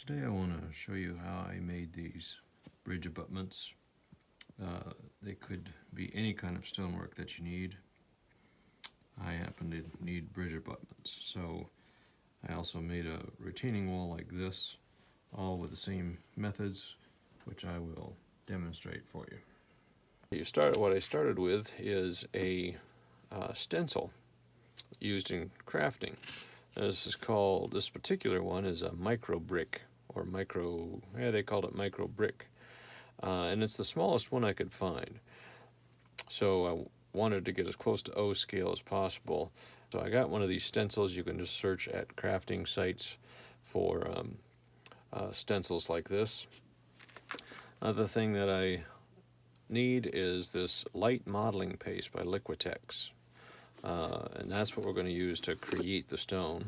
Today I want to show you how I made these bridge abutments. They could be any kind of stonework that you need. I happen to need bridge abutments, so I also made a retaining wall like this, all with the same methods, which I will demonstrate for you. What I started with is a stencil used in crafting. This particular one is a micro brick, or they called it micro brick. And it's the smallest one I could find. So I wanted to get as close to O scale as possible. So I got one of these stencils. You can just search at crafting sites for stencils like this. Another thing that I need is this light modeling paste by Liquitex. And that's what we're going to use to create the stone.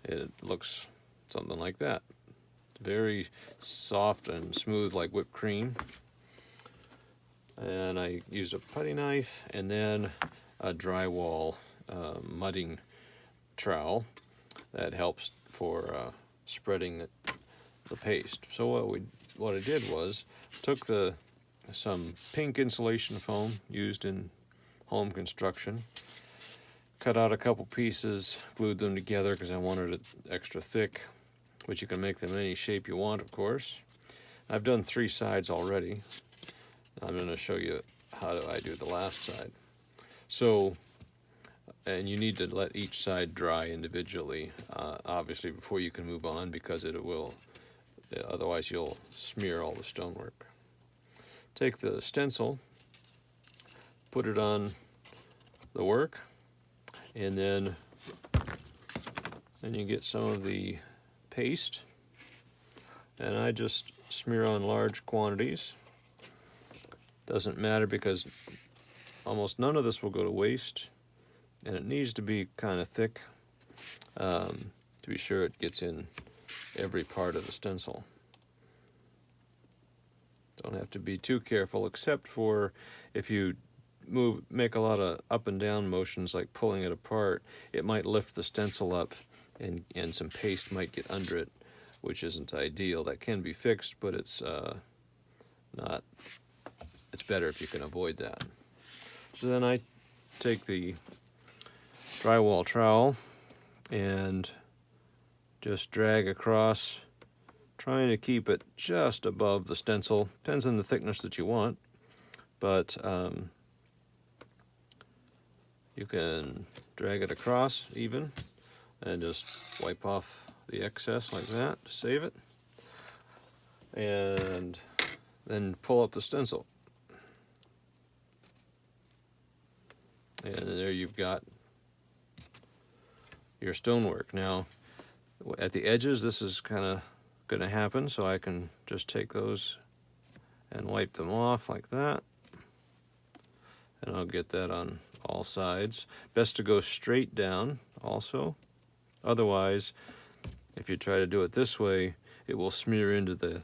It looks something like that. Very soft and smooth like whipped cream. And I used a putty knife and then a drywall mudding trowel that helps for spreading the paste. So what I did was took some pink insulation foam used in home construction, cut out a couple pieces, glued them together because I wanted it extra thick, but you can make them any shape you want, of course. I've done 3 sides already. I'm going to show you how I do the last side. So, and you need to let each side dry individually, obviously, before you can move on, because otherwise you'll smear all the stonework. Take the stencil, put it on the work, and then you get some of the paste, and I just smear on large quantities. Doesn't matter because almost none of this will go to waste, and it needs to be kind of thick to be sure it gets in every part of the stencil. Don't have to be too careful, except for if you make a lot of up and down motions like pulling it apart, it might lift the stencil up and some paste might get under it, which isn't ideal. That can be fixed, but it's better if you can avoid that. So then I take the drywall trowel and just drag across, trying to keep it just above the stencil. Depends on the thickness that you want, but you can drag it across even and just wipe off the excess like that to save it, and then pull up the stencil. And there you've got your stonework. Now, at the edges, this is kind of going to happen, so I can just take those and wipe them off like that. And I'll get that on all sides. Best to go straight down also. Otherwise, if you try to do it this way, it will smear into the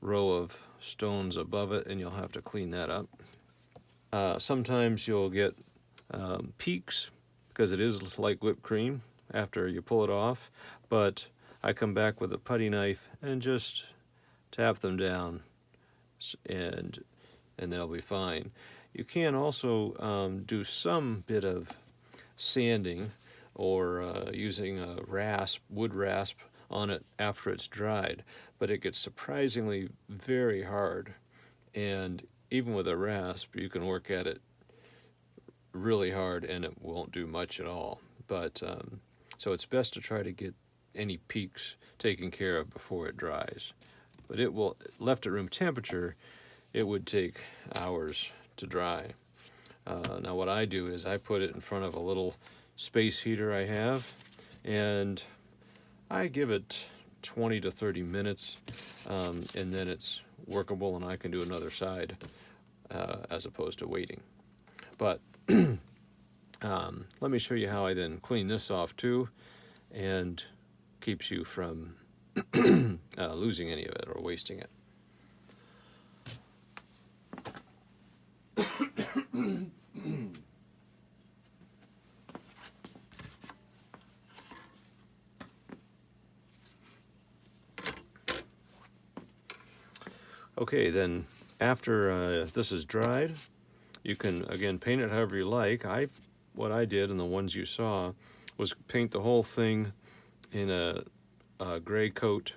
row of stones above it, and you'll have to clean that up. Sometimes you'll get peaks because it is like whipped cream after you pull it off, but I come back with a putty knife and just tap them down, and they'll be fine. You can also do some bit of sanding or using a wood rasp on it after it's dried, but it gets surprisingly very hard, and even with a rasp you can work at it really hard and it won't do much at all. But so it's best to try to get any peaks taken care of before it dries. But left at room temperature, it would take hours to dry. Now what I do is I put it in front of a little space heater I have, and I give it 20 to 30 minutes, and then it's workable and I can do another side as opposed to waiting. But let me show you how I then clean this off too, and keeps you from losing any of it or wasting it. Okay, then after this is dried, you can again paint it however you like. What I did, and the ones you saw, was paint the whole thing in a gray coat,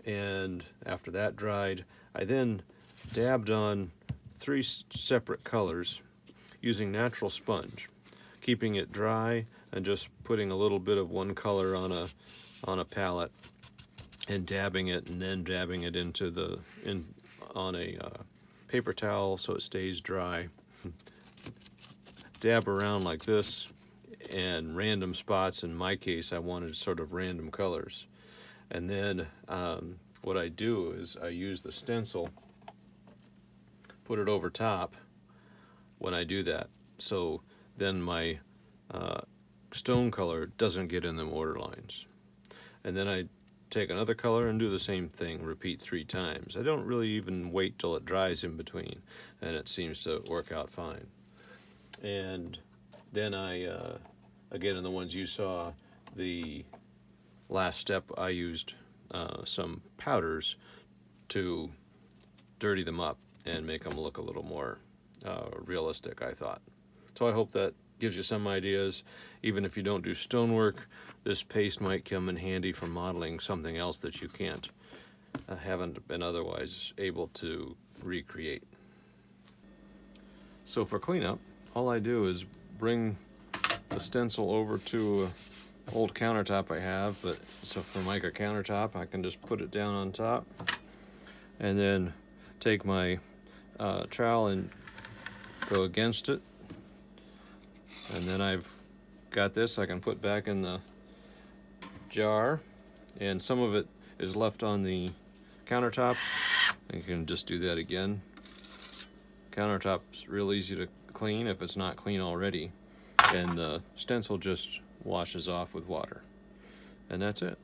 and after that dried, I then dabbed on 3 separate colors using natural sponge, keeping it dry and just putting a little bit of one color on a palette and dabbing it, and then dabbing it into on a paper towel so it stays dry. Dab around like this, and random spots. In my case, I wanted sort of random colors. And then what I do is I use the stencil, put it over top when I do that, so then my stone color doesn't get in the mortar lines. And then I take another color and do the same thing, repeat 3 times. I don't really even wait till it dries in between, and it seems to work out fine. And then I, again, in the ones you saw, the last step, I used some powders to dirty them up and make them look a little more realistic, I thought. So I hope that gives you some ideas. Even if you don't do stonework, this paste might come in handy for modeling something else that you haven't been otherwise able to recreate. So for cleanup, all I do is bring the stencil over to an old countertop I have, but it's a Formica countertop. I can just put it down on top, and then take my trowel and go against it. And then I've got this I can put back in the jar, and some of it is left on the countertop. And you can just do that again. Countertop's real easy to clean if it's not clean already, and the stencil just washes off with water, and that's it.